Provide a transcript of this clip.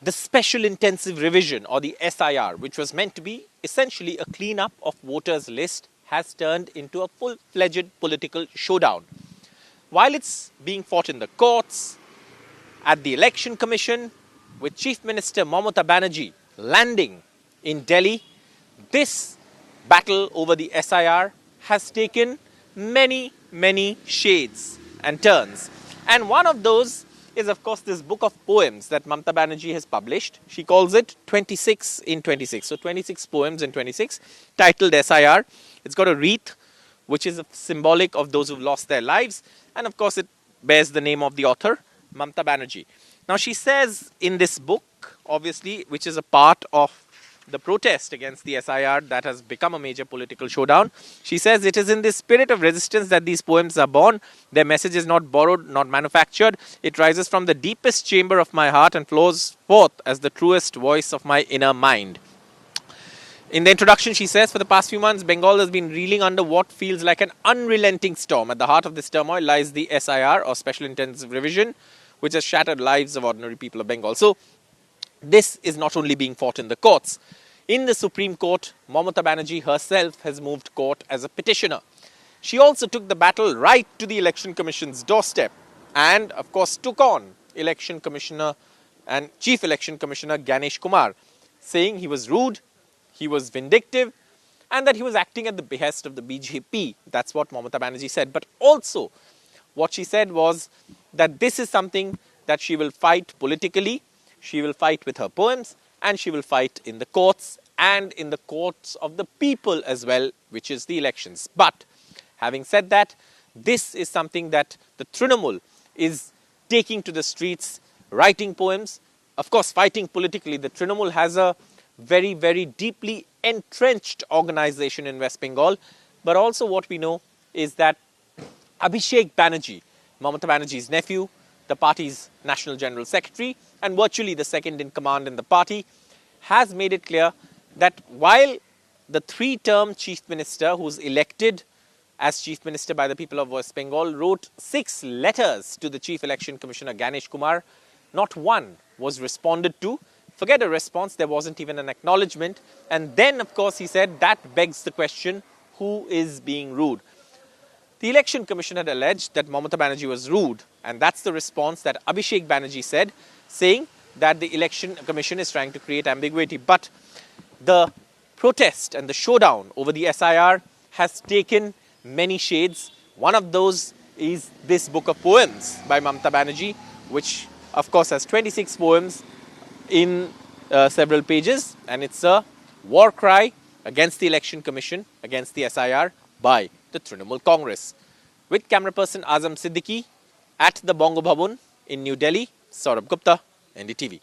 the Special Intensive Revision, or the SIR, which was meant to be essentially a clean-up of voters' list, has turned into a full-fledged political showdown. While it's being fought in the courts, at the Election Commission, with Chief Minister Mamata Banerjee landing in Delhi, this battle over the SIR has taken many, many shades and turns. And one of those is, of course, this book of poems that Mamata Banerjee has published. She calls it 26 in 26. So 26 poems in 26, titled SIR. It's got a wreath, which is symbolic of those who've lost their lives. And of course, it bears the name of the author, Mamata Banerjee. Now, she says in this book, obviously, which is a part of the protest against the SIR that has become a major political showdown, she says, it is in this spirit of resistance that these poems are born. Their message is not borrowed, not manufactured. It rises from the deepest chamber of my heart and flows forth as the truest voice of my inner mind. In the introduction, she says, for the past few months, Bengal has been reeling under what feels like an unrelenting storm. At the heart of this turmoil lies the SIR, or Special Intensive Revision, which has shattered lives of ordinary people of Bengal. So, this is not only being fought in the courts. In the Supreme Court, Mamata Banerjee herself has moved court as a petitioner. She also took the battle right to the Election Commission's doorstep and, of course, took on Election Commissioner and Chief Election Commissioner Ganesh Kumar, saying he was rude, he was vindictive, and that he was acting at the behest of the BJP. That's what Mamata Banerjee said. But also, what she said was that this is something that she will fight politically, she will fight with her poems, and she will fight in the courts and in the courts of the people as well, which is the elections. But having said that, this is something that the Trinamool is taking to the streets, writing poems, of course fighting politically. The Trinamool has a very, very deeply entrenched organization in West Bengal. But also what we know is that Abhishek Banerjee, Mamata Banerjee's nephew, the party's National General Secretary, and virtually the second in command in the party, has made it clear that while the three-term Chief Minister, who's elected as Chief Minister by the people of West Bengal, wrote 6 letters to the Chief Election Commissioner Ganesh Kumar, not one was responded to. Forget a response, there wasn't even an acknowledgement. And then, of course, he said that begs the question, who is being rude? The Election Commission had alleged that Mamata Banerjee was rude, and that's the response that Abhishek Banerjee said, saying that the Election Commission is trying to create ambiguity. But the protest and the showdown over the SIR has taken many shades. One of those is this book of poems by Mamata Banerjee, which of course has 26 poems in several pages, and it's a war cry against the Election Commission, against the SIR by the Trinamool Congress. With camera person Azam Siddiqui at the Bongo Bhavan in New Delhi, Saurabh Gupta, NDTV.